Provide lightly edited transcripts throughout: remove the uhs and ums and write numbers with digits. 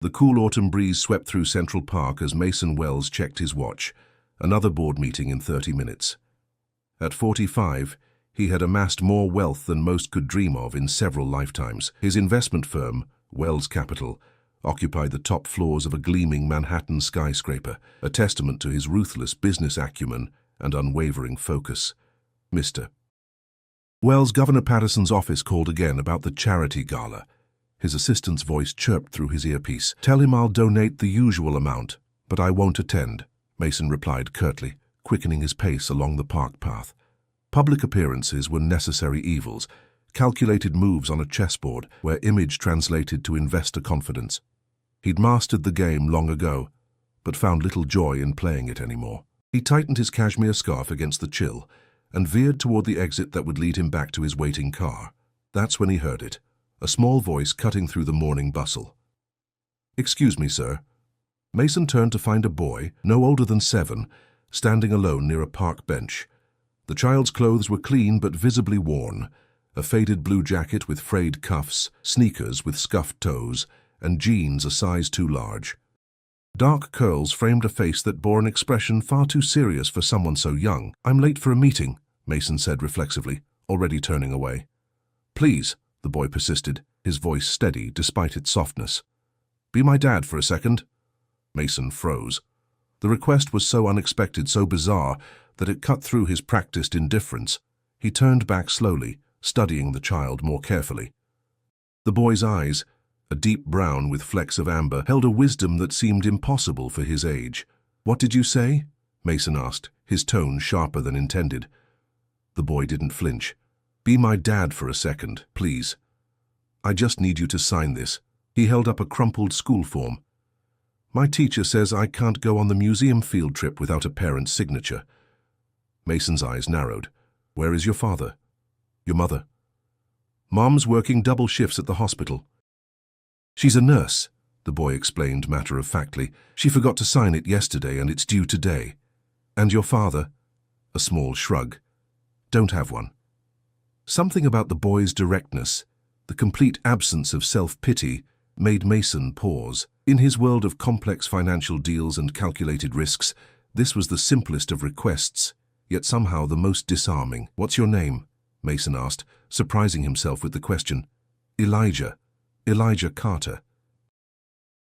The cool autumn breeze swept through Central Park as Mason Wells checked his watch. Another board meeting in 30 minutes. At 45, he had amassed more wealth than most could dream of in several lifetimes. His investment firm, Wells Capital, occupied the top floors of a gleaming Manhattan skyscraper, a testament to his ruthless business acumen and unwavering focus. Mr. Wells, Governor Patterson's office called again about the charity gala. His assistant's voice chirped through his earpiece. "Tell him I'll donate the usual amount, but I won't attend," Mason replied curtly, quickening his pace along the park path. Public appearances were necessary evils, calculated moves on a chessboard where image translated to investor confidence. He'd mastered the game long ago, but found little joy in playing it anymore. He tightened his cashmere scarf against the chill and veered toward the exit that would lead him back to his waiting car. That's when he heard it, a small voice cutting through the morning bustle. "Excuse me, sir." Mason turned to find a boy, no older than 7, standing alone near a park bench. The child's clothes were clean but visibly worn, a faded blue jacket with frayed cuffs, sneakers with scuffed toes, and jeans a size too large. Dark curls framed a face that bore an expression far too serious for someone so young. "I'm late for a meeting," Mason said reflexively, already turning away. "Please," the boy persisted, his voice steady despite its softness. "Be my dad for a second." Mason froze. The request was so unexpected, so bizarre, that it cut through his practiced indifference. He turned back slowly, studying the child more carefully. The boy's eyes, a deep brown with flecks of amber, held a wisdom that seemed impossible for his age. "What did you say?" Mason asked, his tone sharper than intended. The boy didn't flinch. "Be my dad for a second, please. I just need you to sign this." He held up a crumpled school form. "My teacher says I can't go on the museum field trip without a parent's signature." Mason's eyes narrowed. "Where is your father? Your mother?" "Mom's working double shifts at the hospital." "She's a nurse," the boy explained matter-of-factly. "She forgot to sign it yesterday and it's due today." "And your father?" A small shrug. "Don't have one." Something about the boy's directness, the complete absence of self-pity, made Mason pause. In his world of complex financial deals and calculated risks, this was the simplest of requests, yet somehow the most disarming. "What's your name?" Mason asked, surprising himself with the question. "Elijah. Elijah Carter."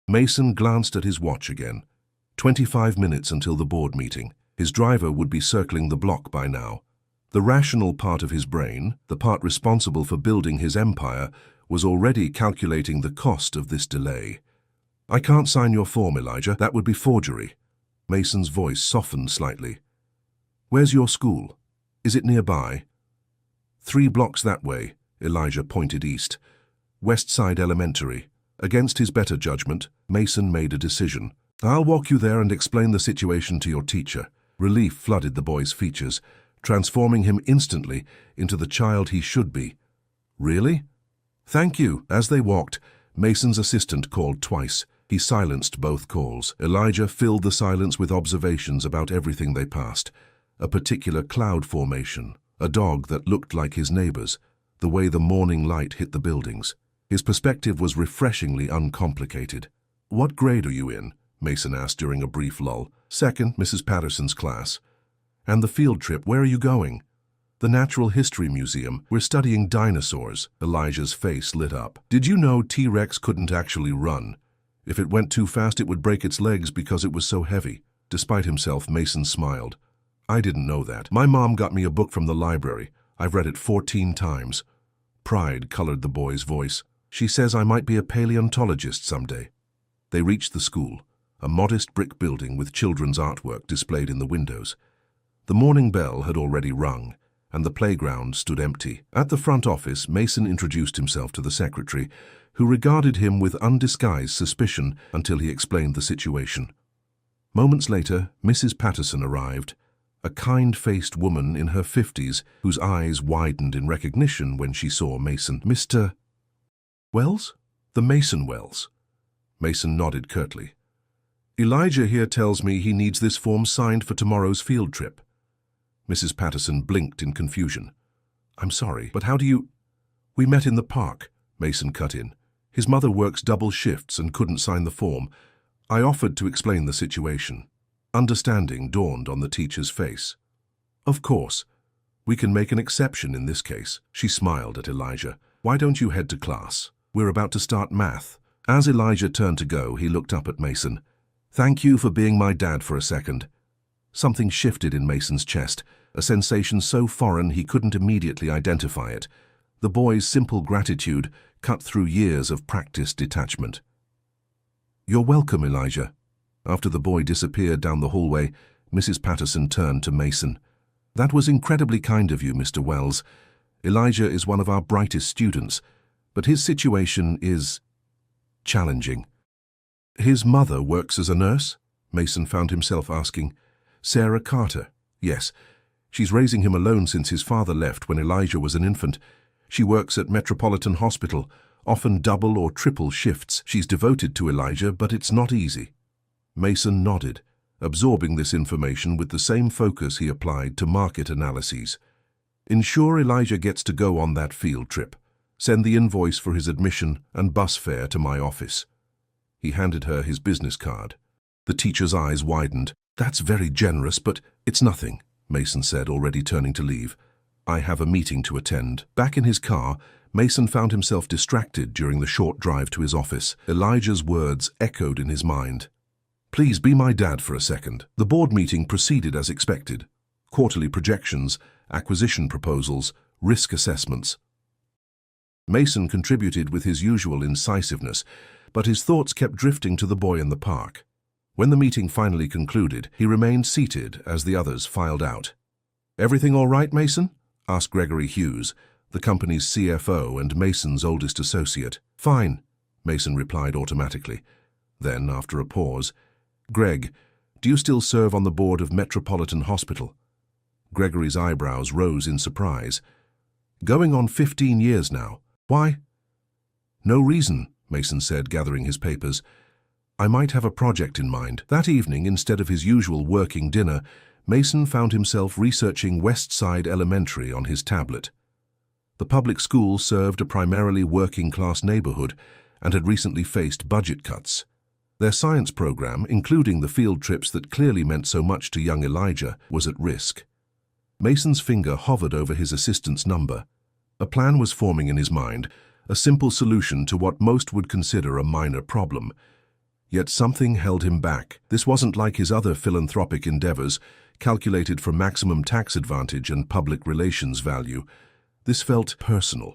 Mason glanced at his watch again. 25 minutes until the board meeting. His driver would be circling the block by now. The rational part of his brain, the part responsible for building his empire, was already calculating the cost of this delay. "I can't sign your form, Elijah. That would be forgery." Mason's voice softened slightly. "Where's your school? Is it nearby?" 3 blocks that way," Elijah pointed east. "West Side Elementary." Against his better judgment, Mason made a decision. "I'll walk you there and explain the situation to your teacher." Relief flooded the boy's features, transforming him instantly into the child he should be. "Really?" "Thank you." As they walked, Mason's assistant called twice. He silenced both calls. Elijah filled the silence with observations about everything they passed. A particular cloud formation, a dog that looked like his neighbors, the way the morning light hit the buildings. His perspective was refreshingly uncomplicated. "What grade are you in?" Mason asked during a brief lull. "Second, Mrs. Patterson's class." "And the field trip, where are you going?" "The Natural History Museum. We're studying dinosaurs." Elijah's face lit up. "Did you know T-Rex couldn't actually run? If it went too fast, it would break its legs because it was so heavy." Despite himself, Mason smiled. "I didn't know that. My mom got me a book from the library. I've read it 14 times. Pride colored the boy's voice. "She says I might be a paleontologist someday." They reached the school, a modest brick building with children's artwork displayed in the windows. The morning bell had already rung, and the playground stood empty. At the front office, Mason introduced himself to the secretary, who regarded him with undisguised suspicion until he explained the situation. Moments later, Mrs. Patterson arrived, a kind-faced woman in her 50s whose eyes widened in recognition when she saw Mason. "Mr. Wells?" "The Mason Wells." Mason nodded curtly. "Elijah here tells me he needs this form signed for tomorrow's field trip." Mrs. Patterson blinked in confusion. "I'm sorry, but how do you—" "We met in the park," Mason cut in, His mother works double shifts and couldn't sign the form. I offered to explain the situation. Understanding dawned on the teacher's face. Of course. We can make an exception in this case. She smiled at Elijah. Why don't you head to class? We're about to start math. As Elijah turned to go, he looked up at Mason. Thank you for being my dad for a second. Something shifted in Mason's chest, a sensation so foreign he couldn't immediately identify it. The boy's simple gratitude cut through years of practiced detachment. You're welcome, Elijah. After the boy disappeared down the hallway, Mrs. Patterson turned to Mason. That was incredibly kind of you, Mr. Wells. Elijah is one of our brightest students, but his situation is challenging. His mother works as a nurse? Mason found himself asking. Sarah Carter. Yes. She's raising him alone since his father left when Elijah was an infant. She works at Metropolitan Hospital, often double or triple shifts. She's devoted to Elijah, but it's not easy. Mason nodded, absorbing this information with the same focus he applied to market analyses. Ensure Elijah gets to go on that field trip. Send the invoice for his admission and bus fare to my office. He handed her his business card. The teacher's eyes widened. That's very generous, but it's nothing, Mason said, already turning to leave. I have a meeting to attend. Back in his car, Mason found himself distracted during the short drive to his office. Elijah's words echoed in his mind. Please be my dad for a second. The board meeting proceeded as expected. Quarterly projections, acquisition proposals, risk assessments. Mason contributed with his usual incisiveness, but his thoughts kept drifting to the boy in the park. When the meeting finally concluded, he remained seated as the others filed out. Everything all right, Mason? Asked Gregory Hughes, the company's CFO and Mason's oldest associate. Fine, Mason replied automatically. Then, after a pause, Greg, do you still serve on the board of Metropolitan Hospital? Gregory's eyebrows rose in surprise. Going on 15 years now. Why? No reason, Mason said, gathering his papers. I might have a project in mind. That evening, instead of his usual working dinner, Mason found himself researching West Side Elementary on his tablet. The public school served a primarily working-class neighborhood and had recently faced budget cuts. Their science program, including the field trips that clearly meant so much to young Elijah, was at risk. Mason's finger hovered over his assistant's number. A plan was forming in his mind, a simple solution to what most would consider a minor problem. Yet something held him back. This wasn't like his other philanthropic endeavors, calculated for maximum tax advantage and public relations value. This felt personal.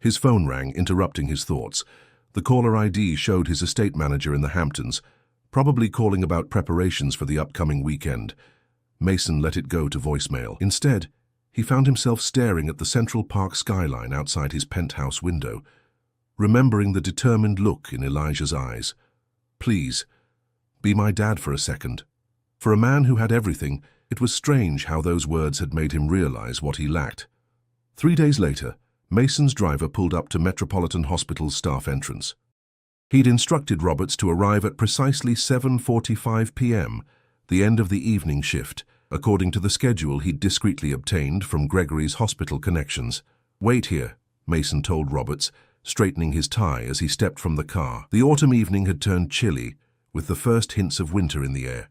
His phone rang, interrupting his thoughts. The caller ID showed his estate manager in the Hamptons, probably calling about preparations for the upcoming weekend. Mason let it go to voicemail. Instead, he found himself staring at the Central Park skyline outside his penthouse window, remembering the determined look in Elijah's eyes. Please, be my dad for a second. For a man who had everything, it was strange how those words had made him realize what he lacked. 3 days later, Mason's driver pulled up to Metropolitan Hospital's staff entrance. He'd instructed Roberts to arrive at precisely 7:45 p.m., the end of the evening shift, according to the schedule he'd discreetly obtained from Gregory's hospital connections. Wait here, Mason told Roberts, straightening his tie as he stepped from the car. The autumn evening had turned chilly, with the first hints of winter in the air.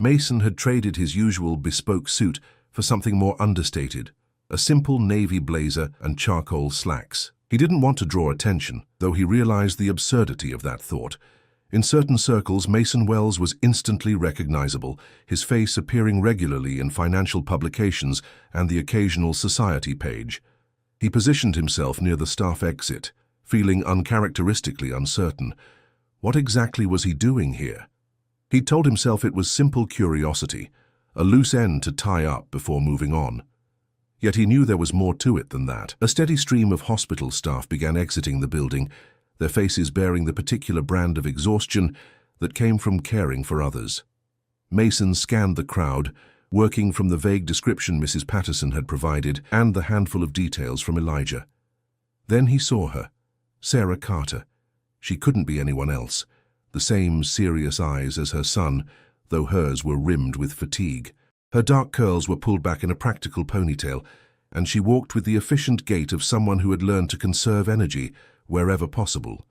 Mason had traded his usual bespoke suit for something more understated, a simple navy blazer and charcoal slacks. He didn't want to draw attention, though he realized the absurdity of that thought. In certain circles, Mason Wells was instantly recognizable, his face appearing regularly in financial publications and the occasional society page. He positioned himself near the staff exit, feeling uncharacteristically uncertain. What exactly was he doing here? He told himself it was simple curiosity, a loose end to tie up before moving on. Yet he knew there was more to it than that. A steady stream of hospital staff began exiting the building, their faces bearing the particular brand of exhaustion that came from caring for others. Mason scanned the crowd, working from the vague description Mrs. Patterson had provided and the handful of details from Elijah. Then he saw her, Sarah Carter. She couldn't be anyone else. The same serious eyes as her son, though hers were rimmed with fatigue. Her dark curls were pulled back in a practical ponytail, and she walked with the efficient gait of someone who had learned to conserve energy wherever possible.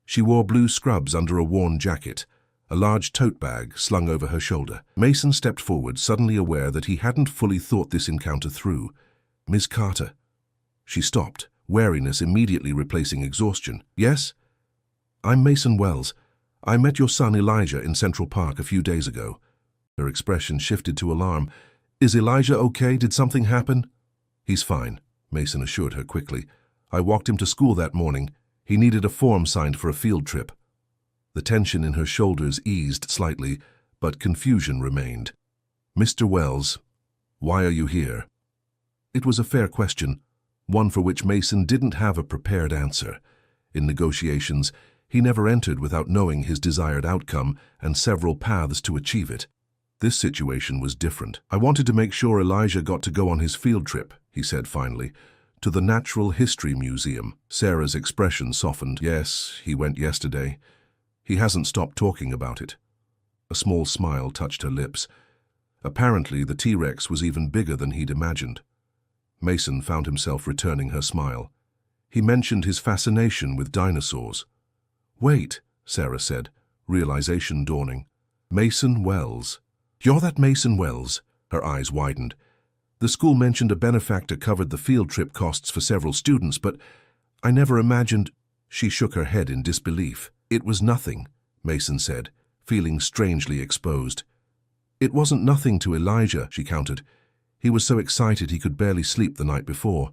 She wore blue scrubs under a worn jacket, a large tote bag slung over her shoulder. Mason stepped forward, suddenly aware that he hadn't fully thought this encounter through. "Miss Carter." She stopped, wariness immediately replacing exhaustion. "Yes? I'm Mason Wells. I met your son Elijah in Central Park a few days ago." Her expression shifted to alarm. "Is Elijah okay? Did something happen?" "He's fine," Mason assured her quickly. "I walked him to school that morning. He needed a form signed for a field trip." The tension in her shoulders eased slightly, but confusion remained. "Mr. Wells, why are you here?" It was a fair question, one for which Mason didn't have a prepared answer. In negotiations, he never entered without knowing his desired outcome and several paths to achieve it. This situation was different. "I wanted to make sure Elijah got to go on his field trip," he said finally, "to the Natural History Museum." Sarah's expression softened. "Yes, he went yesterday. He hasn't stopped talking about it." A small smile touched her lips. Apparently, the T-Rex was even bigger than he'd imagined. Mason found himself returning her smile. He mentioned his fascination with dinosaurs. "Wait," Sarah said, realization dawning. "Mason Wells. You're that Mason Wells?" Her eyes widened. "The school mentioned a benefactor covered the field trip costs for several students, but I never imagined—" She shook her head in disbelief. "It was nothing," Mason said, feeling strangely exposed. "It wasn't nothing to Elijah," she countered. "He was so excited he could barely sleep the night before."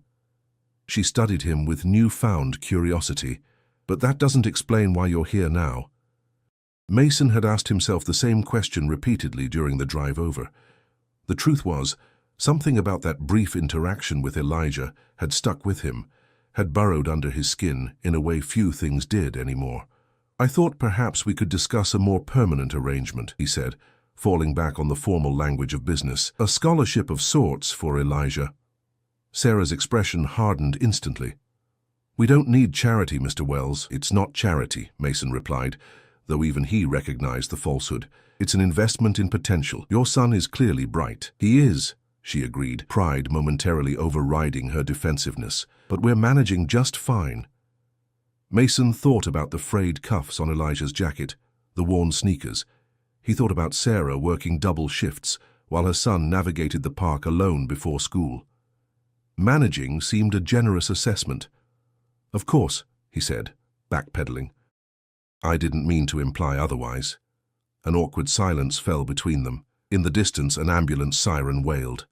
She studied him with newfound curiosity. "But that doesn't explain why you're here now." Mason had asked himself the same question repeatedly during the drive over. The truth was, something about that brief interaction with Elijah had stuck with him, had burrowed under his skin in a way few things did anymore. "I thought perhaps we could discuss a more permanent arrangement," he said, falling back on the formal language of business. "A scholarship of sorts for Elijah." Sarah's expression hardened instantly. "We don't need charity, Mr. Wells." "It's not charity," Mason replied, though even he recognized the falsehood. "It's an investment in potential. Your son is clearly bright." "He is," she agreed, pride momentarily overriding her defensiveness. "But we're managing just fine." Mason thought about the frayed cuffs on Elijah's jacket, the worn sneakers. He thought about Sarah working double shifts while her son navigated the park alone before school. Managing seemed a generous assessment. "Of course," he said, backpedaling. "I didn't mean to imply otherwise." An awkward silence fell between them. In the distance, an ambulance siren wailed.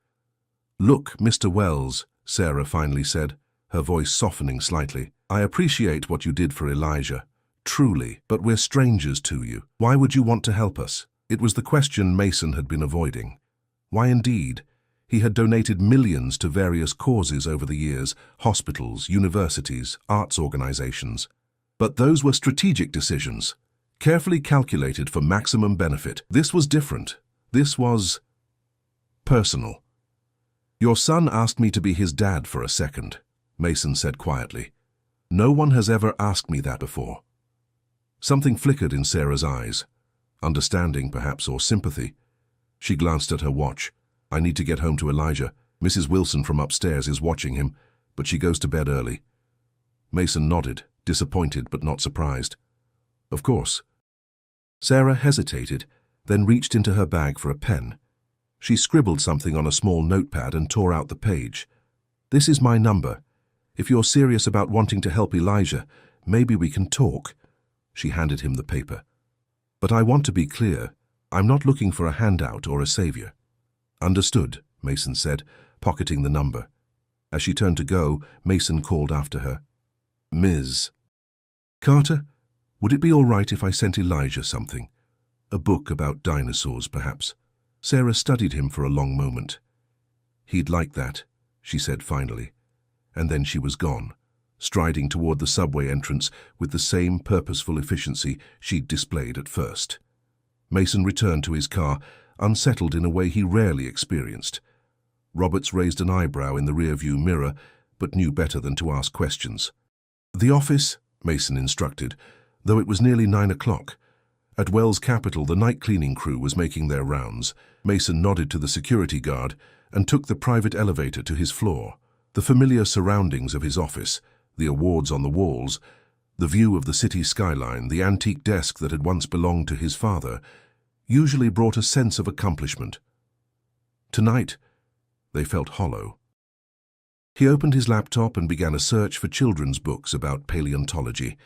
"Look, Mr. Wells," Sarah finally said, her voice softening slightly. "I appreciate what you did for Elijah, truly, but we're strangers to you. Why would you want to help us?" It was the question Mason had been avoiding. Why indeed? He had donated millions to various causes over the years, hospitals, universities, arts organizations. But those were strategic decisions, carefully calculated for maximum benefit. This was different. This was personal. "Your son asked me to be his dad for a second," Mason said quietly. "No one has ever asked me that before." Something flickered in Sarah's eyes. Understanding, perhaps, or sympathy. She glanced at her watch. "I need to get home to Elijah. Mrs. Wilson from upstairs is watching him, but she goes to bed early." Mason nodded, disappointed but not surprised. "Of course." Sarah hesitated, then reached into her bag for a pen. She scribbled something on a small notepad and tore out the page. "This is my number. If you're serious about wanting to help Elijah, maybe we can talk." She handed him the paper. "But I want to be clear. I'm not looking for a handout or a savior." "Understood," Mason said, pocketing the number. As she turned to go, Mason called after her. "Ms. Carter, would it be all right if I sent Elijah something? A book about dinosaurs, perhaps?" Sarah studied him for a long moment. "He'd like that," she said finally. And then she was gone, striding toward the subway entrance with the same purposeful efficiency she'd displayed at first. Mason returned to his car, unsettled in a way he rarely experienced. Roberts raised an eyebrow in the rearview mirror, but knew better than to ask questions. "The office," Mason instructed, though it was nearly 9 o'clock. At Wells Capital, the night cleaning crew was making their rounds. Mason nodded to the security guard and took the private elevator to his floor. The familiar surroundings of his office, the awards on the walls, The view of the city skyline, the antique desk that had once belonged to his father, usually brought a sense of accomplishment. Tonight, they felt hollow. He opened his laptop and began a search for children's books about paleontology.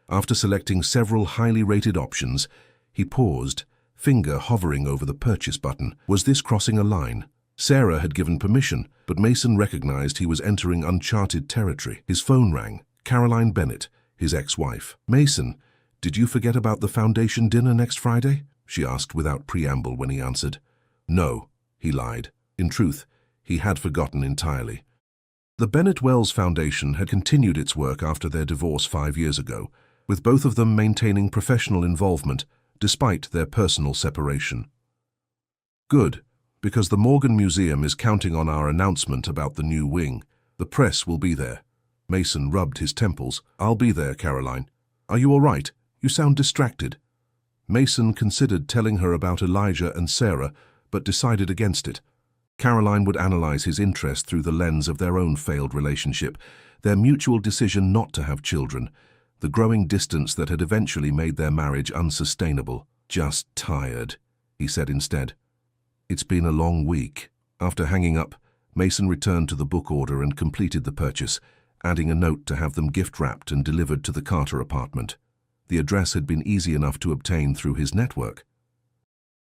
After selecting several highly rated options, he paused, finger hovering over the purchase button. Was this crossing a line? Sarah had given permission, but Mason recognized he was entering uncharted territory. His phone rang. Caroline Bennett, his ex-wife. "Mason, did you forget about the foundation dinner next Friday?" she asked without preamble when he answered. "No," he lied. In truth, he had forgotten entirely. The Bennett Wells Foundation had continued its work after their divorce 5 years ago, with both of them maintaining professional involvement despite their personal separation. "Good, because the Morgan Museum is counting on our announcement about the new wing. The press will be there." Mason rubbed his temples. "I'll be there, Caroline. Are you all right? You sound distracted." Mason considered telling her about Elijah and Sarah, but decided against it. Caroline would analyze his interest through the lens of their own failed relationship, their mutual decision not to have children, the growing distance that had eventually made their marriage unsustainable. "Just tired," he said instead. "It's been a long week." After hanging up, Mason returned to the book order and completed the purchase, adding a note to have them gift-wrapped and delivered to the Carter apartment. The address had been easy enough to obtain through his network.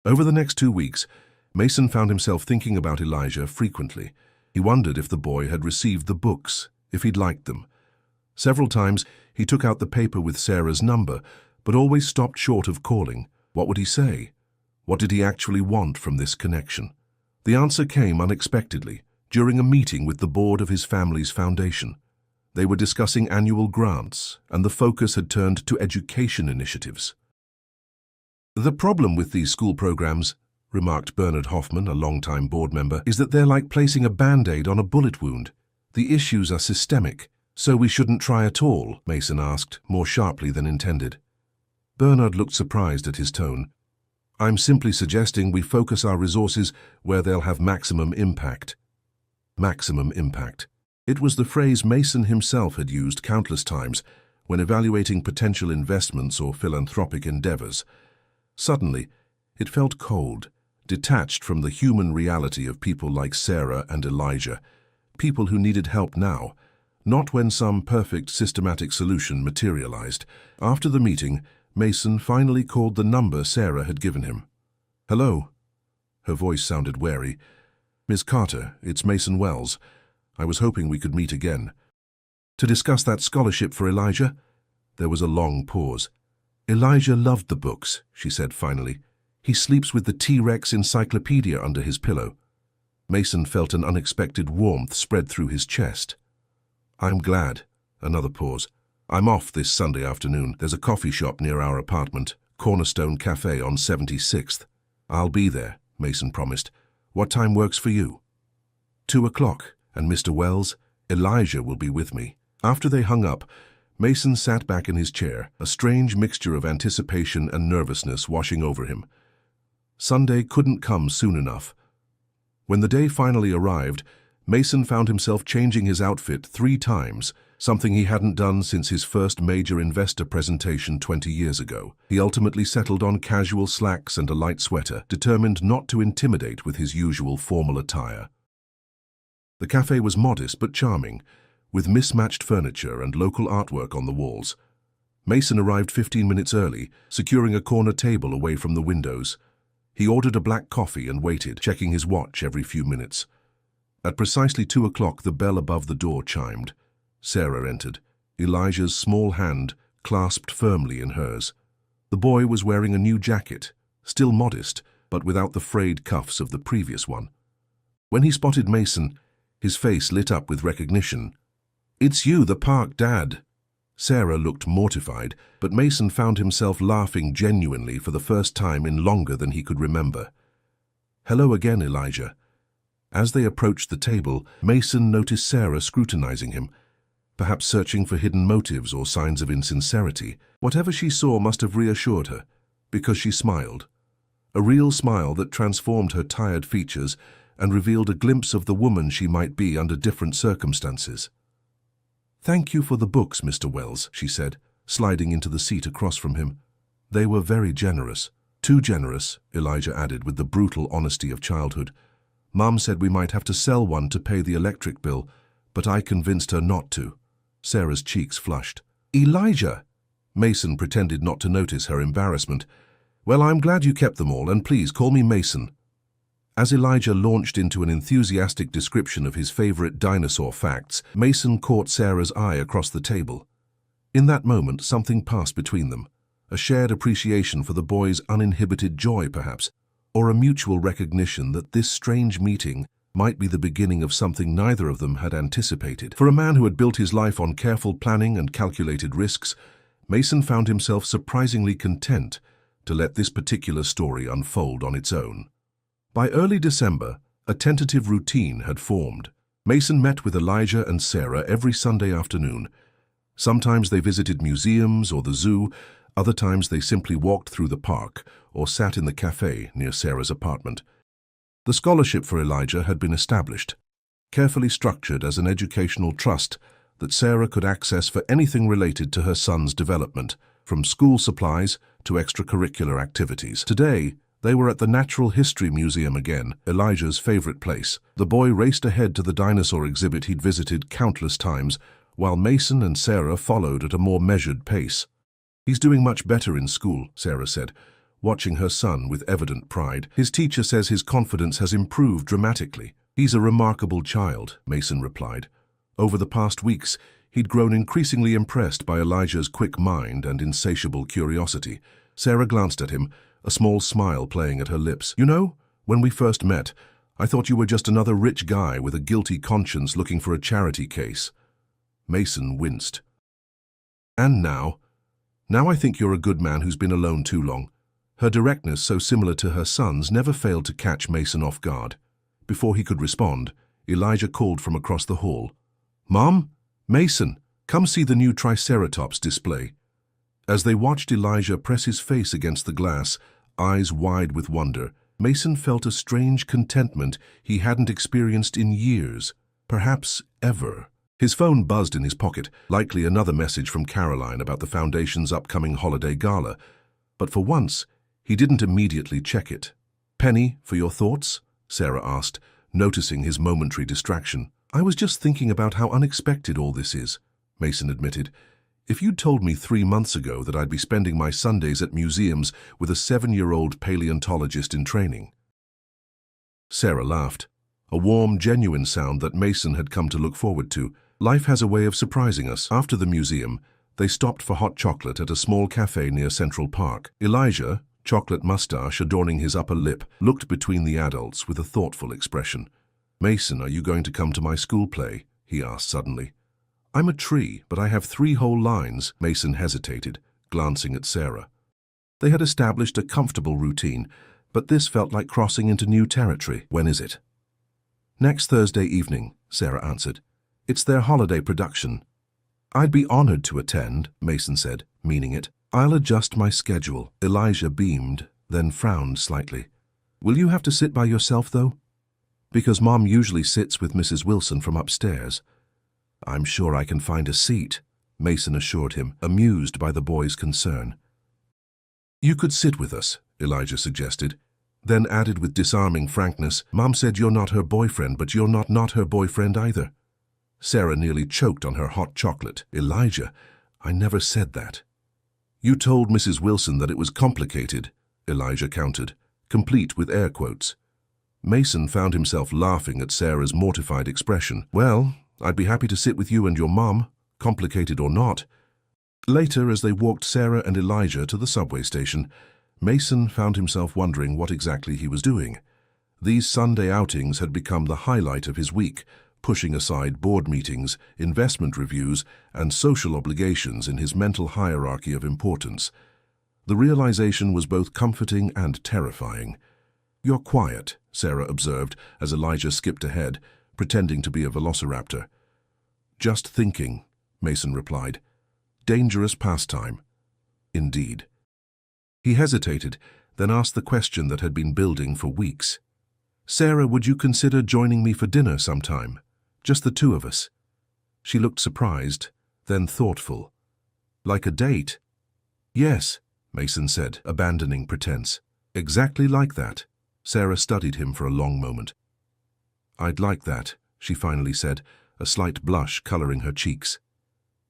Over the next 2 weeks, Mason found himself thinking about Elijah frequently. He wondered if the boy had received the books, if he'd liked them. Several times, he took out the paper with Sarah's number, but always stopped short of calling. What would he say? What did he actually want from this connection? The answer came unexpectedly, during a meeting with the board of his family's foundation. They were discussing annual grants, and the focus had turned to education initiatives. "The problem with these school programs," remarked Bernard Hoffman, a longtime board member, "is that they're like placing a Band-Aid on a bullet wound. The issues are systemic, so we shouldn't try at all," Mason asked, more sharply than intended. Bernard looked surprised at his tone. "I'm simply suggesting we focus our resources where they'll have maximum impact." Maximum impact. It was the phrase Mason himself had used countless times when evaluating potential investments or philanthropic endeavors. Suddenly, it felt cold, detached from the human reality of people like Sarah and Elijah, people who needed help now, not when some perfect systematic solution materialized. After the meeting, Mason finally called the number Sarah had given him. "Hello." Her voice sounded wary. "Ms. Carter, it's Mason Wells. I was hoping we could meet again." "To discuss that scholarship for Elijah?" There was a long pause. "Elijah loved the books," she said finally. "He sleeps with the T-Rex encyclopedia under his pillow." Mason felt an unexpected warmth spread through his chest. "I'm glad." Another pause. "I'm off this Sunday afternoon. There's a coffee shop near our apartment, Cornerstone Cafe on 76th. "I'll be there," Mason promised. "What time works for you?" 2 o'clock, and Mr. Wells, Elijah will be with me." After they hung up, Mason sat back in his chair, a strange mixture of anticipation and nervousness washing over him. Sunday couldn't come soon enough. When the day finally arrived, Mason found himself changing his outfit 3 times, something he hadn't done since his first major investor presentation 20 years ago. He ultimately settled on casual slacks and a light sweater, determined not to intimidate with his usual formal attire. The cafe was modest but charming, with mismatched furniture and local artwork on the walls. Mason arrived 15 minutes early, securing a corner table away from the windows. He ordered a black coffee and waited, checking his watch every few minutes. At precisely 2 o'clock, the bell above the door chimed. Sarah entered, Elijah's small hand clasped firmly in hers. The boy was wearing a new jacket, still modest, but without the frayed cuffs of the previous one. When he spotted Mason, his face lit up with recognition. "It's you, the park dad." Sarah looked mortified, but Mason found himself laughing genuinely for the first time in longer than he could remember. "Hello again, Elijah." As they approached the table, Mason noticed Sarah scrutinizing him, perhaps searching for hidden motives or signs of insincerity. Whatever she saw must have reassured her, because she smiled. A real smile that transformed her tired features and revealed a glimpse of the woman she might be under different circumstances. "Thank you for the books, Mr. Wells," she said, sliding into the seat across from him. They were very generous. Too generous, Elijah added with the brutal honesty of childhood. Mom said we might have to sell one to pay the electric bill, but I convinced her not to. Sarah's cheeks flushed. Elijah! Mason pretended not to notice her embarrassment. Well, I'm glad you kept them all, and please call me Mason. As Elijah launched into an enthusiastic description of his favorite dinosaur facts, Mason caught Sarah's eye across the table. In that moment, something passed between them. A shared appreciation for the boy's uninhibited joy, perhaps, or a mutual recognition that this strange meeting might be the beginning of something neither of them had anticipated. For a man who had built his life on careful planning and calculated risks, Mason found himself surprisingly content to let this particular story unfold on its own. By early December, a tentative routine had formed. Mason met with Elijah and Sarah every Sunday afternoon. Sometimes they visited museums or the zoo, other times they simply walked through the park or sat in the cafe near Sarah's apartment. The scholarship for Elijah had been established, carefully structured as an educational trust that Sarah could access for anything related to her son's development, from school supplies to extracurricular activities. Today, they were at the Natural History Museum again, Elijah's favorite place. The boy raced ahead to the dinosaur exhibit he'd visited countless times, while Mason and Sarah followed at a more measured pace. He's doing much better in school, Sarah said, watching her son with evident pride. His teacher says his confidence has improved dramatically. He's a remarkable child, Mason replied. Over the past weeks, he'd grown increasingly impressed by Elijah's quick mind and insatiable curiosity. Sarah glanced at him, a small smile playing at her lips. You know, when we first met, I thought you were just another rich guy with a guilty conscience looking for a charity case. Mason winced. And now? Now I think you're a good man who's been alone too long. Her directness, so similar to her son's, never failed to catch Mason off guard. Before he could respond, Elijah called from across the hall. Mom? Mason, come see the new Triceratops display. As they watched Elijah press his face against the glass, eyes wide with wonder, Mason felt a strange contentment he hadn't experienced in years, perhaps ever. His phone buzzed in his pocket, likely another message from Caroline about the Foundation's upcoming holiday gala, but for once, he didn't immediately check it. Penny, for your thoughts? Sarah asked, noticing his momentary distraction. I was just thinking about how unexpected all this is, Mason admitted. If you'd told me 3 months ago that I'd be spending my Sundays at museums with a 7-year-old paleontologist in training. Sarah laughed, a warm, genuine sound that Mason had come to look forward to. Life has a way of surprising us. After the museum, they stopped for hot chocolate at a small cafe near Central Park. Elijah, chocolate mustache adorning his upper lip, looked between the adults with a thoughtful expression. Mason, are you going to come to my school play? He asked suddenly. I'm a tree, but I have 3 whole lines. Mason hesitated, glancing at Sarah. They had established a comfortable routine, but this felt like crossing into new territory. When is it? Next Thursday evening, Sarah answered. It's their holiday production. I'd be honored to attend, Mason said, meaning it. I'll adjust my schedule. Elijah beamed, then frowned slightly. Will you have to sit by yourself, though? Because Mom usually sits with Mrs. Wilson from upstairs. I'm sure I can find a seat, Mason assured him, amused by the boy's concern. You could sit with us, Elijah suggested, then added with disarming frankness, Mom said you're not her boyfriend, but you're not her boyfriend either. Sarah nearly choked on her hot chocolate. Elijah, I never said that. You told Mrs. Wilson that it was complicated, Elijah countered, complete with air quotes. Mason found himself laughing at Sarah's mortified expression. Well, I'd be happy to sit with you and your mom, complicated or not. Later, as they walked Sarah and Elijah to the subway station, Mason found himself wondering what exactly he was doing. These Sunday outings had become the highlight of his week, pushing aside board meetings, investment reviews, and social obligations in his mental hierarchy of importance. The realization was both comforting and terrifying. You're quiet, Sarah observed as Elijah skipped ahead, pretending to be a velociraptor. Just thinking, Mason replied. Dangerous pastime. Indeed. He hesitated, then asked the question that had been building for weeks. Sarah, would you consider joining me for dinner sometime? Just the 2 of us. She looked surprised, then thoughtful. Like a date? Yes, Mason said, abandoning pretense. Exactly like that. Sarah studied him for a long moment. I'd like that, she finally said, a slight blush coloring her cheeks.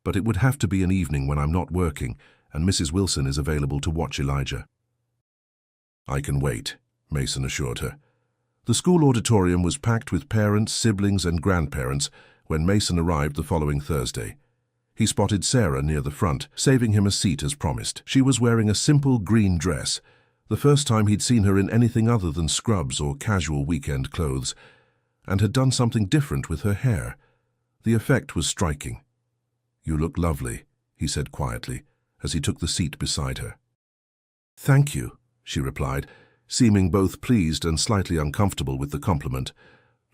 But it would have to be an evening when I'm not working and Mrs. Wilson is available to watch Elijah. I can wait, Mason assured her. The school auditorium was packed with parents, siblings, and grandparents when Mason arrived the following Thursday. He spotted Sarah near the front, saving him a seat as promised. She was wearing a simple green dress, the first time he'd seen her in anything other than scrubs or casual weekend clothes, and had done something different with her hair. The effect was striking. You look lovely, he said quietly, as he took the seat beside her. Thank you, she replied, seeming both pleased and slightly uncomfortable with the compliment.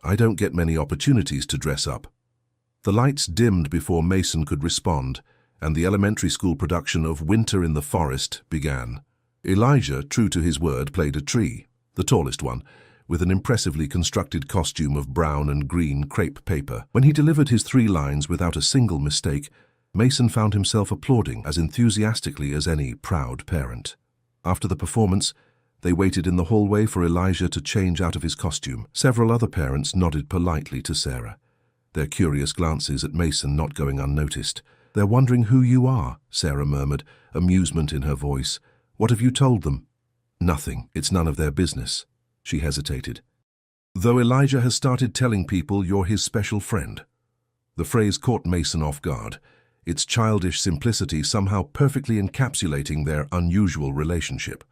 I don't get many opportunities to dress up. The lights dimmed before Mason could respond, and the elementary school production of Winter in the Forest began. Elijah, true to his word, played a tree, the tallest one, with an impressively constructed costume of brown and green crepe paper. When he delivered his 3 lines without a single mistake, Mason found himself applauding as enthusiastically as any proud parent. After the performance, they waited in the hallway for Elijah to change out of his costume. Several other parents nodded politely to Sarah, their curious glances at Mason not going unnoticed. They're wondering who you are, Sarah murmured, amusement in her voice. What have you told them? Nothing. It's none of their business. She hesitated. Though Elijah has started telling people you're his special friend. The phrase caught Mason off guard, its childish simplicity somehow perfectly encapsulating their unusual relationship.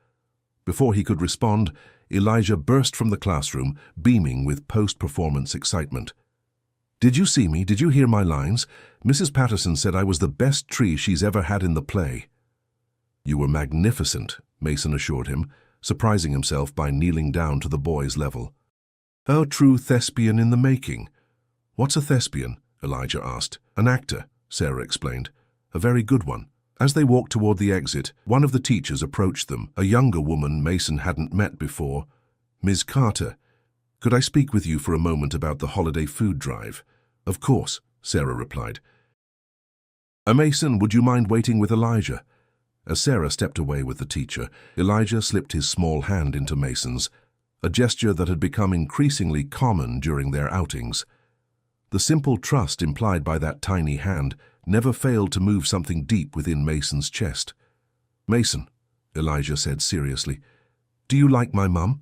Before he could respond, Elijah burst from the classroom, beaming with post-performance excitement. Did you see me? Did you hear my lines? Mrs. Patterson said I was the best tree she's ever had in the play. You were magnificent, Mason assured him, surprising himself by kneeling down to the boy's level. A true thespian in the making. What's a thespian? Elijah asked. An actor, Sarah explained. A very good one. As they walked toward the exit, one of the teachers approached them, a younger woman Mason hadn't met before. Ms. Carter, could I speak with you for a moment about the holiday food drive? Of course, Sarah replied. Mason, would you mind waiting with Elijah? As Sarah stepped away with the teacher, Elijah slipped his small hand into Mason's, a gesture that had become increasingly common during their outings. The simple trust implied by that tiny hand never failed to move something deep within Mason's chest. Mason, Elijah said seriously, do you like my mum?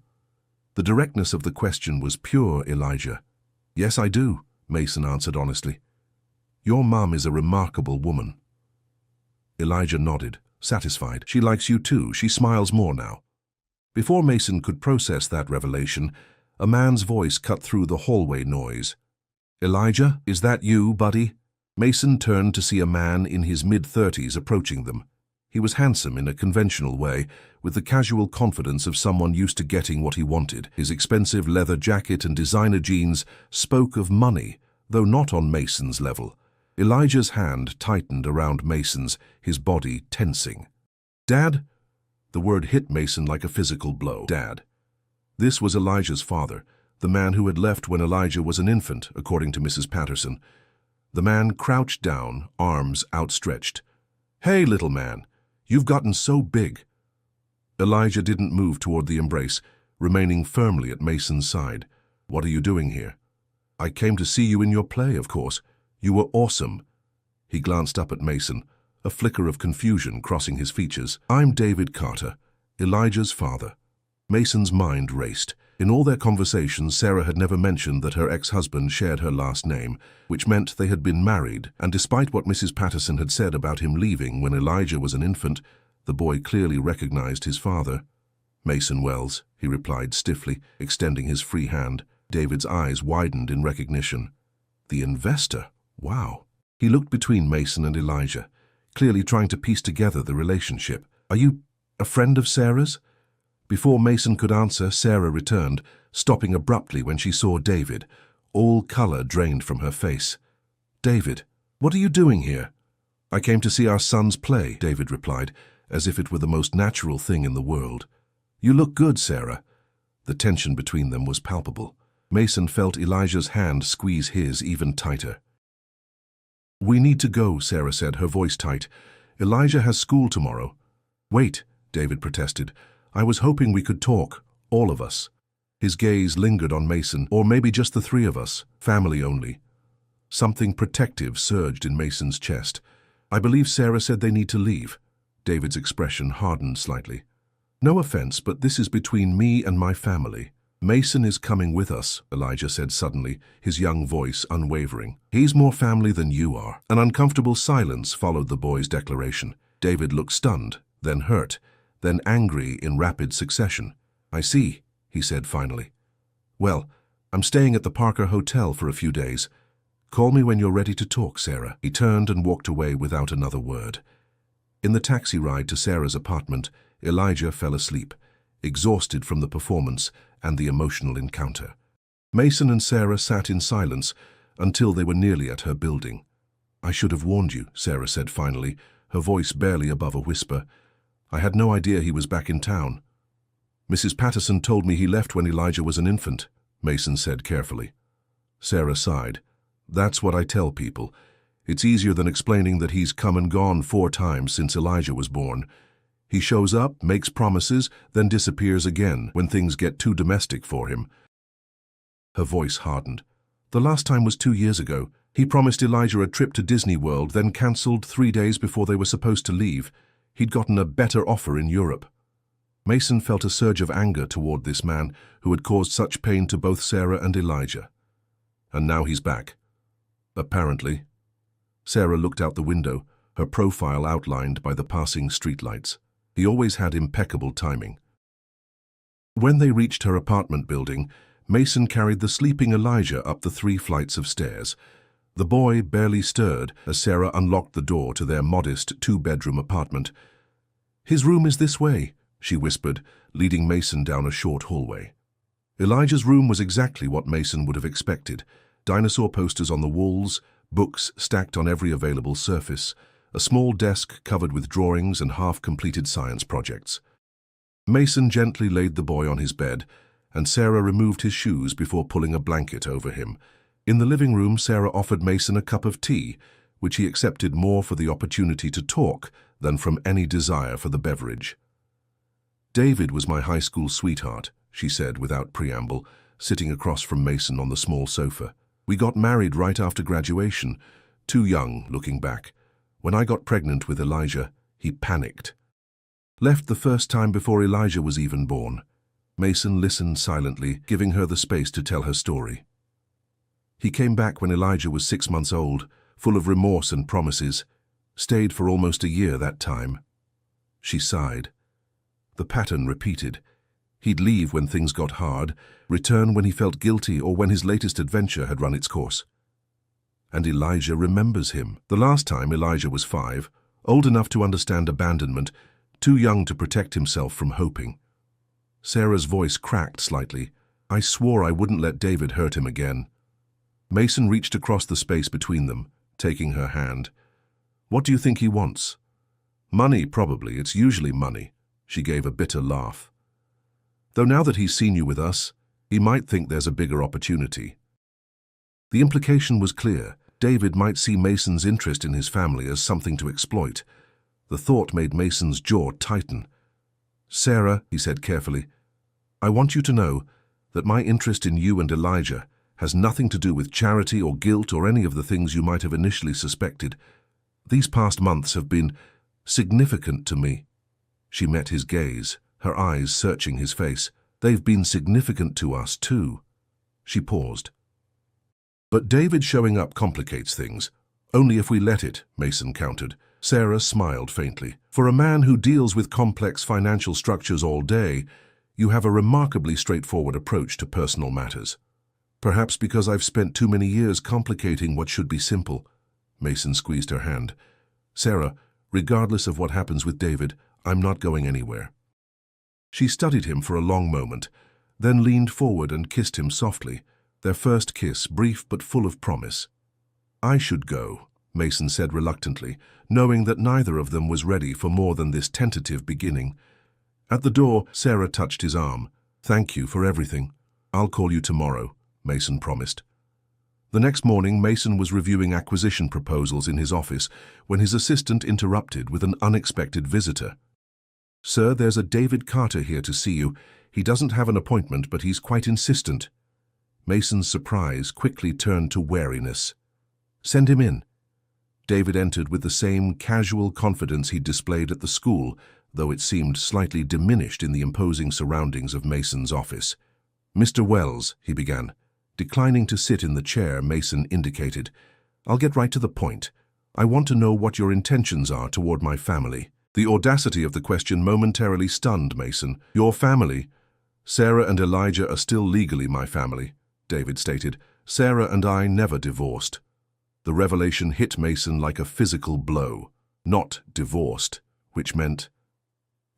The directness of the question was pure, Elijah. Yes, I do, Mason answered honestly. Your mum is a remarkable woman. Elijah nodded, satisfied. She likes you too. She smiles more now. Before Mason could process that revelation, a man's voice cut through the hallway noise. Elijah, is that you, buddy? Mason turned to see a man in his mid-30s approaching them. He was handsome in a conventional way, with the casual confidence of someone used to getting what he wanted. His expensive leather jacket and designer jeans spoke of money, though not on Mason's level. Elijah's hand tightened around Mason's, his body tensing. Dad? The word hit Mason like a physical blow. Dad. This was Elijah's father, the man who had left when Elijah was an infant, according to Mrs. Patterson. The man crouched down, arms outstretched. Hey, little man, you've gotten so big. Elijah didn't move toward the embrace, remaining firmly at Mason's side. What are you doing here? I came to see you in your play, of course. You were awesome. He glanced up at Mason, a flicker of confusion crossing his features. I'm David Carter, Elijah's father. Mason's mind raced. In all their conversations, Sarah had never mentioned that her ex-husband shared her last name, which meant they had been married, and despite what Mrs. Patterson had said about him leaving when Elijah was an infant, the boy clearly recognized his father. Mason Wells, he replied stiffly, extending his free hand. David's eyes widened in recognition. The investor? Wow. He looked between Mason and Elijah, clearly trying to piece together the relationship. Are you a friend of Sarah's? Before Mason could answer, Sarah returned, stopping abruptly when she saw David. All color drained from her face. David, what are you doing here? I came to see our son's play, David replied, as if it were the most natural thing in the world. You look good, Sarah. The tension between them was palpable. Mason felt Elijah's hand squeeze his even tighter. We need to go, Sarah said, her voice tight. Elijah has school tomorrow. Wait, David protested. I was hoping we could talk, all of us. His gaze lingered on Mason, or maybe just the three of us, family only. Something protective surged in Mason's chest. I believe Sarah said they need to leave. David's expression hardened slightly. No offense, but this is between me and my family. Mason is coming with us, Elijah said suddenly, his young voice unwavering. He's more family than you are. An uncomfortable silence followed the boy's declaration. David looked stunned, then hurt, then angry in rapid succession. I see, he said finally. Well, I'm staying at the Parker Hotel for a few days. Call me when you're ready to talk, Sarah. He turned and walked away without another word. In the taxi ride to Sarah's apartment, Elijah fell asleep, exhausted from the performance and the emotional encounter. Mason and Sarah sat in silence until they were nearly at her building. I should have warned you, Sarah said finally, her voice barely above a whisper. I had no idea he was back in town. Mrs. Patterson told me he left when Elijah was an infant, Mason said carefully. Sarah sighed. That's what I tell people. It's easier than explaining that he's come and gone 4 times since Elijah was born. He shows up, makes promises, then disappears again when things get too domestic for him. Her voice hardened. The last time was 2 years ago. He promised Elijah a trip to Disney World, then cancelled 3 days before they were supposed to leave. He'd gotten a better offer in Europe. Mason felt a surge of anger toward this man who had caused such pain to both Sarah and Elijah. And now he's back. Apparently. Sarah looked out the window, her profile outlined by the passing streetlights. He always had impeccable timing. When they reached her apartment building, Mason carried the sleeping Elijah up the 3 flights of stairs. The boy barely stirred as Sarah unlocked the door to their modest 2-bedroom apartment. His room is this way, she whispered, leading Mason down a short hallway. Elijah's room was exactly what Mason would have expected. Dinosaur posters on the walls, books stacked on every available surface, a small desk covered with drawings and half-completed science projects. Mason gently laid the boy on his bed, and Sarah removed his shoes before pulling a blanket over him. In the living room, Sarah offered Mason a cup of tea, which he accepted more for the opportunity to talk than from any desire for the beverage. David was my high school sweetheart, she said without preamble, sitting across from Mason on the small sofa. We got married right after graduation, too young, looking back. When I got pregnant with Elijah, he panicked. Left the first time before Elijah was even born. Mason listened silently, giving her the space to tell her story. He came back when Elijah was 6 months old, full of remorse and promises. Stayed for almost a year that time. She sighed. The pattern repeated. He'd leave when things got hard, return when he felt guilty or when his latest adventure had run its course. And Elijah remembers him. The last time Elijah was 5, old enough to understand abandonment, too young to protect himself from hoping. Sarah's voice cracked slightly. I swore I wouldn't let David hurt him again. Mason reached across the space between them, taking her hand. What do you think he wants? Money, probably. It's usually money. She gave a bitter laugh. Though now that he's seen you with us, he might think there's a bigger opportunity. The implication was clear. David might see Mason's interest in his family as something to exploit. The thought made Mason's jaw tighten. Sarah, he said carefully, I want you to know that my interest in you and Elijah has nothing to do with charity or guilt or any of the things you might have initially suspected. These past months have been significant to me. She met his gaze, her eyes searching his face. They've been significant to us, too. She paused. But David showing up complicates things. Only if we let it, Mason countered. Sarah smiled faintly. For a man who deals with complex financial structures all day, you have a remarkably straightforward approach to personal matters. Perhaps because I've spent too many years complicating what should be simple. Mason squeezed her hand. Sarah, regardless of what happens with David, I'm not going anywhere. She studied him for a long moment, then leaned forward and kissed him softly, their first kiss brief but full of promise. I should go, Mason said reluctantly, knowing that neither of them was ready for more than this tentative beginning. At the door, Sarah touched his arm. Thank you for everything. I'll call you tomorrow, Mason promised. The next morning, Mason was reviewing acquisition proposals in his office when his assistant interrupted with an unexpected visitor. "Sir, there's a David Carter here to see you. He doesn't have an appointment, but he's quite insistent." Mason's surprise quickly turned to wariness. "Send him in." David entered with the same casual confidence he'd displayed at the school, though it seemed slightly diminished in the imposing surroundings of Mason's office. "Mr. Wells," he began. Declining to sit in the chair Mason indicated, "I'll get right to the point. I want to know what your intentions are toward my family." The audacity of the question momentarily stunned Mason. "Your family? Sarah and Elijah are still legally my family," David stated. "Sarah and I never divorced." The revelation hit Mason like a physical blow. Not divorced, which meant,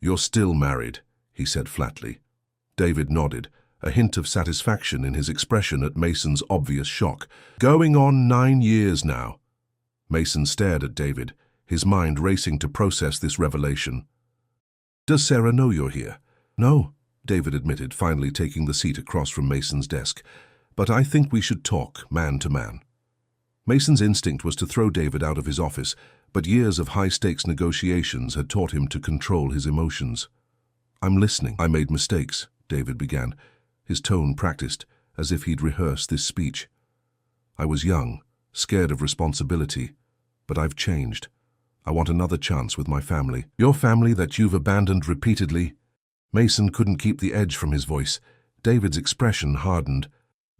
"You're still married," he said flatly. David nodded, a hint of satisfaction in his expression at Mason's obvious shock. "Going on 9 years now." Mason stared at David, his mind racing to process this revelation. "Does Sarah know you're here?" "No," David admitted, finally taking the seat across from Mason's desk. "But I think we should talk, man to man." Mason's instinct was to throw David out of his office, but years of high-stakes negotiations had taught him to control his emotions. "I'm listening." "I made mistakes," David began, his tone practiced, as if he'd rehearsed this speech. "I was young, scared of responsibility, but I've changed. I want another chance with my family." "Your family that you've abandoned repeatedly?" Mason couldn't keep the edge from his voice. David's expression hardened.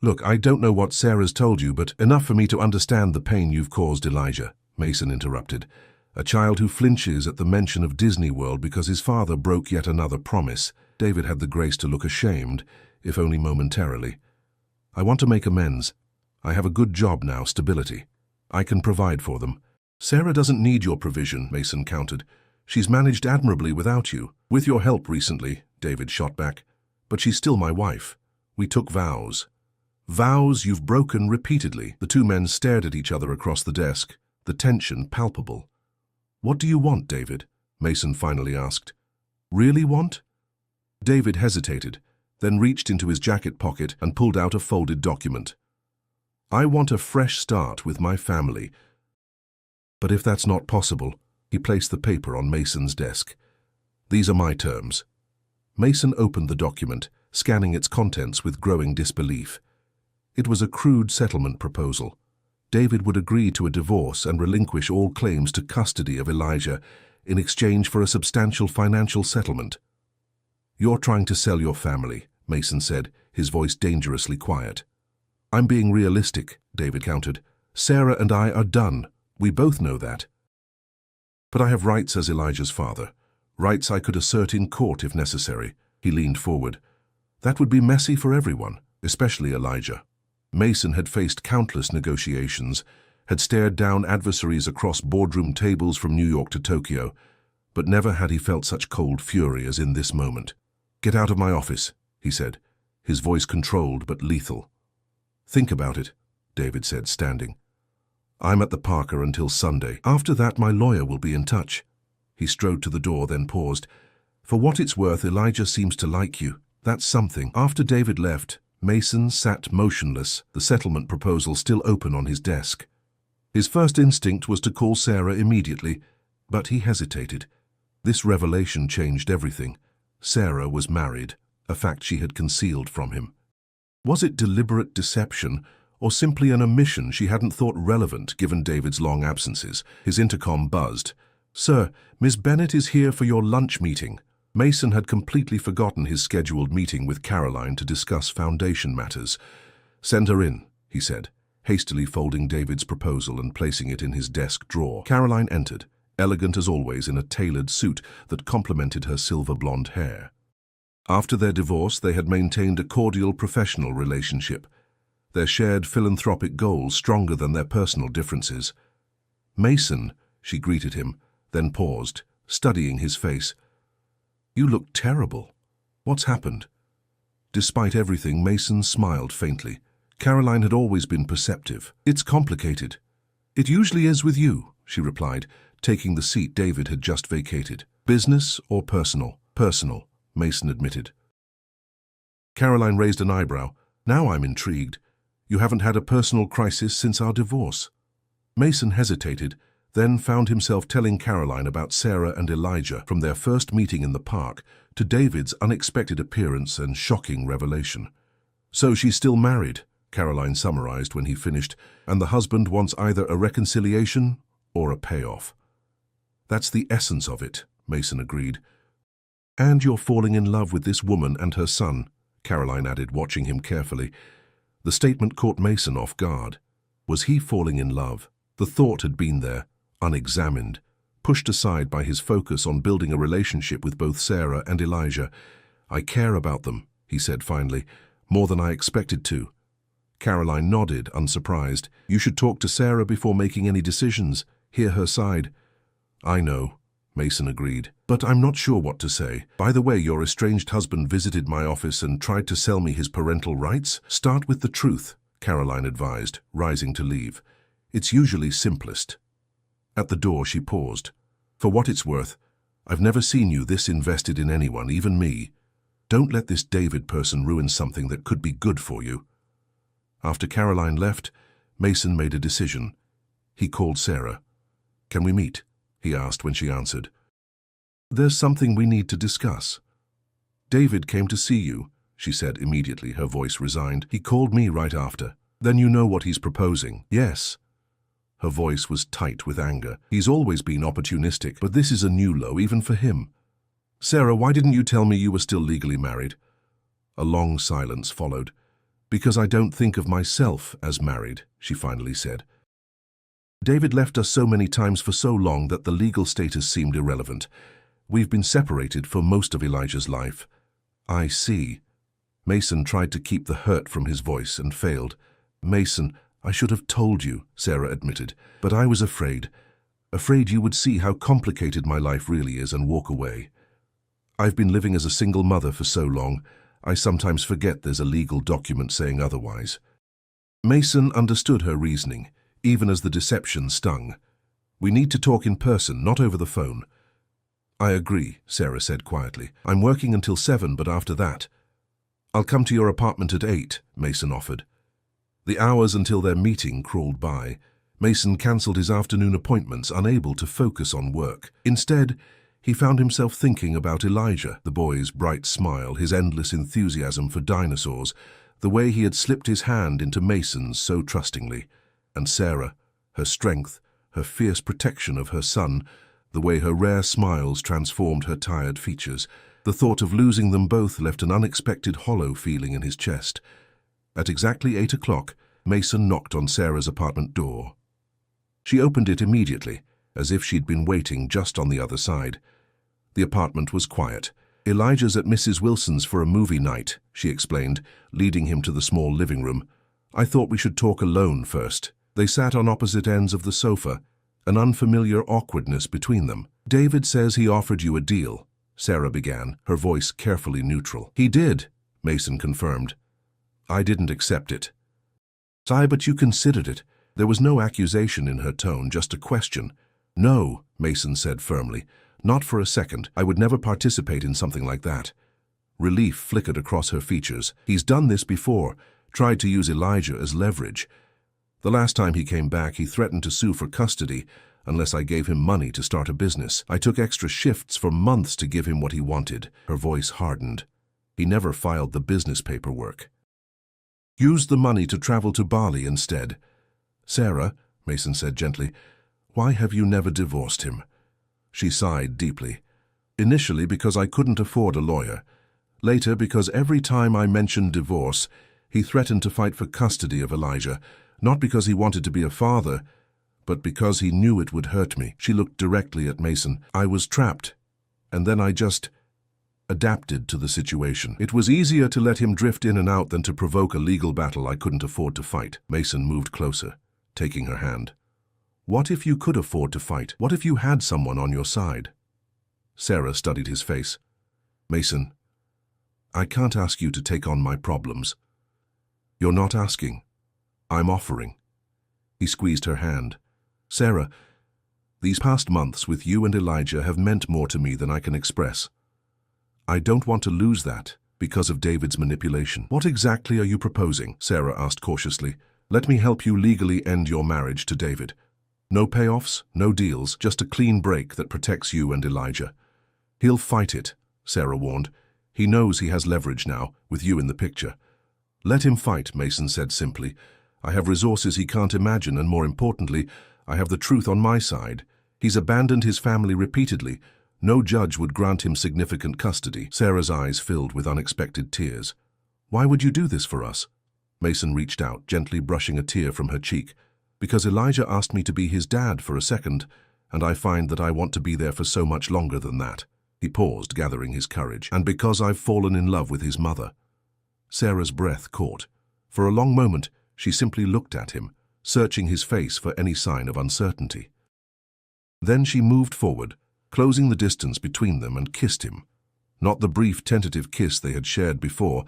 "Look, I don't know what Sarah's told you, but enough for me to understand the pain you've caused Elijah," Mason interrupted. "A child who flinches at the mention of Disney World because his father broke yet another promise." David had the grace to look ashamed, if only momentarily. "I want to make amends. I have a good job now, stability. I can provide for them." "Sarah doesn't need your provision," Mason countered. "She's managed admirably without you." "With your help recently," David shot back. "But she's still my wife. We took vows." "Vows you've broken repeatedly." The two men stared at each other across the desk, the tension palpable. "What do you want, David?" Mason finally asked. "Really want?" David hesitated, then reached into his jacket pocket and pulled out a folded document. "I want a fresh start with my family." "But if that's not possible," he placed the paper on Mason's desk. "These are my terms." Mason opened the document, scanning its contents with growing disbelief. It was a crude settlement proposal. David would agree to a divorce and relinquish all claims to custody of Elijah in exchange for a substantial financial settlement. "You're trying to sell your family," Mason said, his voice dangerously quiet. "I'm being realistic," David countered. "Sarah and I are done. We both know that. But I have rights as Elijah's father, rights I could assert in court if necessary." He leaned forward. "That would be messy for everyone, especially Elijah." Mason had faced countless negotiations, had stared down adversaries across boardroom tables from New York to Tokyo, but never had he felt such cold fury as in this moment. "Get out of my office," he said, his voice controlled but lethal. "Think about it," David said, standing. "I'm at the Parker until Sunday. After that, my lawyer will be in touch." He strode to the door, then paused. "For what it's worth, Elijah seems to like you. That's something." After David left, Mason sat motionless, the settlement proposal still open on his desk. His first instinct was to call Sarah immediately, but he hesitated. This revelation changed everything. Sarah was married, a fact she had concealed from him. Was it deliberate deception, or simply an omission she hadn't thought relevant given David's long absences? His intercom buzzed. "Sir, Miss Bennett is here for your lunch meeting." Mason had completely forgotten his scheduled meeting with Caroline to discuss foundation matters. "Send her in," he said, hastily folding David's proposal and placing it in his desk drawer. Caroline entered, elegant as always in a tailored suit that complemented her silver-blonde hair. After their divorce, they had maintained a cordial professional relationship, their shared philanthropic goals stronger than their personal differences. "Mason," she greeted him, then paused, studying his face. "You look terrible. What's happened?" Despite everything, Mason smiled faintly. Caroline had always been perceptive. "It's complicated." "It usually is with you," she replied, taking the seat David had just vacated. "Business or personal?" "Personal," Mason admitted. Caroline raised an eyebrow. "Now I'm intrigued. You haven't had a personal crisis since our divorce." Mason hesitated, then found himself telling Caroline about Sarah and Elijah, from their first meeting in the park to David's unexpected appearance and shocking revelation. "So she's still married," Caroline summarized when he finished, "and the husband wants either a reconciliation or a payoff." "That's the essence of it," Mason agreed. "And you're falling in love with this woman and her son," Caroline added, watching him carefully. The statement caught Mason off guard. Was he falling in love? The thought had been there, unexamined, pushed aside by his focus on building a relationship with both Sarah and Elijah. "I care about them," he said finally, "more than I expected to." Caroline nodded, unsurprised. "You should talk to Sarah before making any decisions. Hear her side." "I know," Mason agreed, "but I'm not sure what to say. By the way, your estranged husband visited my office and tried to sell me his parental rights. Start with the truth," Caroline advised, rising to leave. "It's usually simplest." At the door, she paused. "For what it's worth, I've never seen you this invested in anyone, even me. Don't let this David person ruin something that could be good for you." After Caroline left, Mason made a decision. He called Sarah. "Can we meet?" he asked when she answered. "There's something we need to discuss." "David came to see you," she said immediately, her voice resigned. "He called me right after." "Then you know what he's proposing?" "Yes." Her voice was tight with anger. "He's always been opportunistic, but this is a new low even for him." "Sarah, why didn't you tell me you were still legally married?" A long silence followed. "Because I don't think of myself as married," she finally said. "David left us so many times for so long that the legal status seemed irrelevant. We've been separated for most of Elijah's life." "I see." Mason tried to keep the hurt from his voice and failed. "Mason, I should have told you," Sarah admitted, "but I was afraid you would see how complicated my life really is and walk away. I've been living as a single mother for so long, I sometimes forget there's a legal document saying otherwise." Mason understood her reasoning, even as the deception stung. "We need to talk in person, not over the phone." "I agree," Sarah said quietly. "I'm working until 7, but after that—" "I'll come to your apartment at 8, Mason offered. The hours until their meeting crawled by. Mason cancelled his afternoon appointments, unable to focus on work. Instead, he found himself thinking about Elijah, the boy's bright smile, his endless enthusiasm for dinosaurs, the way he had slipped his hand into Mason's so trustingly. And Sarah, her strength, her fierce protection of her son, the way her rare smiles transformed her tired features. The thought of losing them both left an unexpected hollow feeling in his chest. At exactly 8 o'clock, Mason knocked on Sarah's apartment door. She opened it immediately, as if she'd been waiting just on the other side. The apartment was quiet. "Elijah's at Mrs. Wilson's for a movie night," she explained, leading him to the small living room. "I thought we should talk alone first." They sat on opposite ends of the sofa, an unfamiliar awkwardness between them. "David says he offered you a deal," Sarah began, her voice carefully neutral. "He did," Mason confirmed. "I didn't accept it." "Sigh, but you considered it." There was no accusation in her tone, just a question. "No," Mason said firmly. "Not for a second. I would never participate in something like that." Relief flickered across her features. "He's done this before, tried to use Elijah as leverage. The last time he came back, he threatened to sue for custody unless I gave him money to start a business. I took extra shifts for months to give him what he wanted." Her voice hardened. "He never filed the business paperwork. Used the money to travel to Bali instead." "Sarah," Mason said gently, "why have you never divorced him?" She sighed deeply. "Initially because I couldn't afford a lawyer. Later because every time I mentioned divorce, he threatened to fight for custody of Elijah, not because he wanted to be a father, but because he knew it would hurt me." She looked directly at Mason. "I was trapped, and then I just adapted to the situation. It was easier to let him drift in and out than to provoke a legal battle I couldn't afford to fight." Mason moved closer, taking her hand. "What if you could afford to fight? What if you had someone on your side?" Sarah studied his face. "Mason, I can't ask you to take on my problems." "You're not asking. I'm offering." He squeezed her hand. "Sarah, these past months with you and Elijah have meant more to me than I can express. I don't want to lose that because of David's manipulation. What exactly are you proposing? Sarah asked cautiously. Let me help you legally end your marriage to David. No payoffs, no deals, just a clean break that protects you and Elijah. He'll fight it, Sarah warned. He knows he has leverage now, with you in the picture. Let him fight, Mason said simply. I have resources he can't imagine, and more importantly, I have the truth on my side. He's abandoned his family repeatedly. No judge would grant him significant custody. Sarah's eyes filled with unexpected tears. Why would you do this for us? Mason reached out, gently brushing a tear from her cheek. Because Elijah asked me to be his dad for a second, and I find that I want to be there for so much longer than that. He paused, gathering his courage. And because I've fallen in love with his mother. Sarah's breath caught. For a long moment, she simply looked at him, searching his face for any sign of uncertainty. Then she moved forward, closing the distance between them, and kissed him. Not the brief, tentative kiss they had shared before,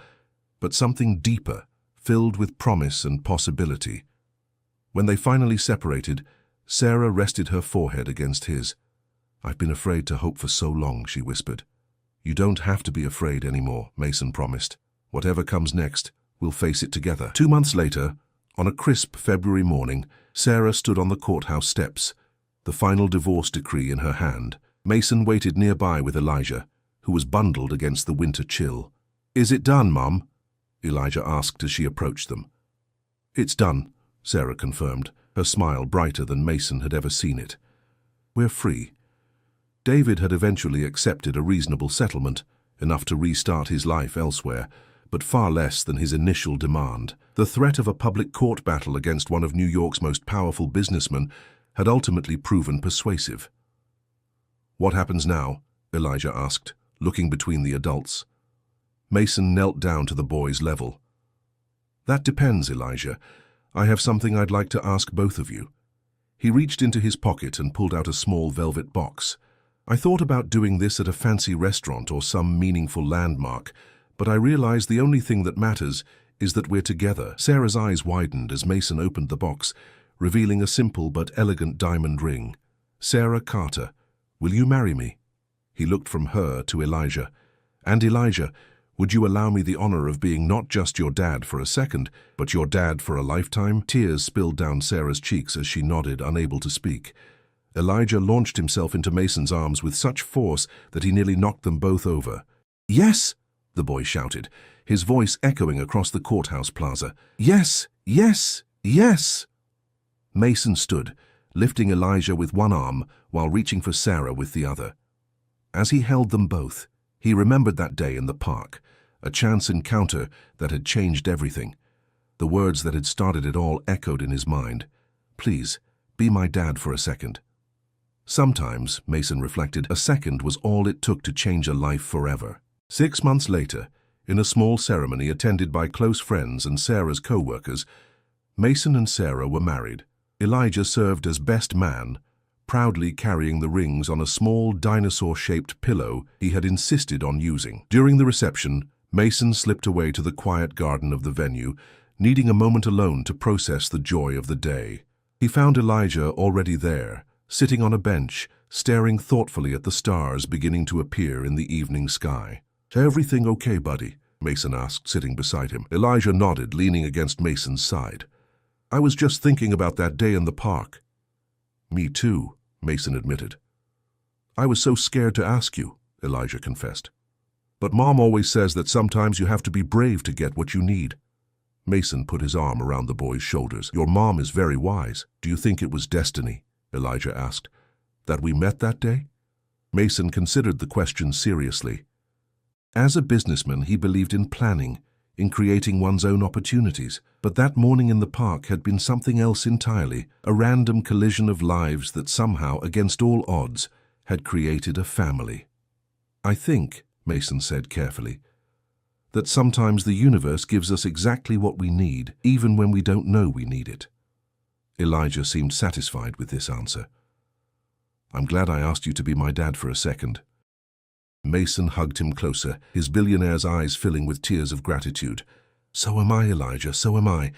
but something deeper, filled with promise and possibility. When they finally separated, Sarah rested her forehead against his. I've been afraid to hope for so long, she whispered. You don't have to be afraid anymore, Mason promised. Whatever comes next, we'll face it together. 2 months later, on a crisp February morning, Sarah stood on the courthouse steps, the final divorce decree in her hand. Mason waited nearby with Elijah, who was bundled against the winter chill. Is it done, Mom? Elijah asked as she approached them. It's done, Sarah confirmed, her smile brighter than Mason had ever seen it. We're free. David had eventually accepted a reasonable settlement, enough to restart his life elsewhere, but far less than his initial demand. The threat of a public court battle against one of New York's most powerful businessmen had ultimately proven persuasive. What happens now? Elijah asked, looking between the adults. Mason knelt down to the boy's level. That depends, Elijah. I have something I'd like to ask both of you. He reached into his pocket and pulled out a small velvet box. I thought about doing this at a fancy restaurant or some meaningful landmark, but I realized the only thing that matters is that we're together. Sarah's eyes widened as Mason opened the box, revealing a simple but elegant diamond ring. Sarah Carter, will you marry me? He looked from her to Elijah. And Elijah, would you allow me the honor of being not just your dad for a second, but your dad for a lifetime? Tears spilled down Sarah's cheeks as she nodded, unable to speak. Elijah launched himself into Mason's arms with such force that he nearly knocked them both over. Yes, the boy shouted, his voice echoing across the courthouse plaza. Yes, yes, yes! Mason stood, lifting Elijah with one arm while reaching for Sarah with the other. As he held them both, he remembered that day in the park, a chance encounter that had changed everything. The words that had started it all echoed in his mind. Please, be my dad for a second. Sometimes, Mason reflected, a second was all it took to change a life forever. 6 months later, in a small ceremony attended by close friends and Sarah's co-workers, Mason and Sarah were married. Elijah served as best man, proudly carrying the rings on a small dinosaur-shaped pillow he had insisted on using. During the reception, Mason slipped away to the quiet garden of the venue, needing a moment alone to process the joy of the day. He found Elijah already there, sitting on a bench, staring thoughtfully at the stars beginning to appear in the evening sky. Everything okay, buddy? Mason asked, sitting beside him. Elijah nodded, leaning against Mason's side. I was just thinking about that day in the park. Me too, Mason admitted. I was so scared to ask you, Elijah confessed. But Mom always says that sometimes you have to be brave to get what you need. Mason put his arm around the boy's shoulders. Your mom is very wise. Do you think it was destiny? Elijah asked. That we met that day? Mason considered the question seriously. As a businessman, he believed in planning, in creating one's own opportunities. But that morning in the park had been something else entirely, a random collision of lives that somehow, against all odds, had created a family. I think, Mason said carefully, that sometimes the universe gives us exactly what we need, even when we don't know we need it. Elijah seemed satisfied with this answer. I'm glad I asked you to be my dad for a second. Mason hugged him closer, his billionaire's eyes filling with tears of gratitude. So am I, Elijah, so am I.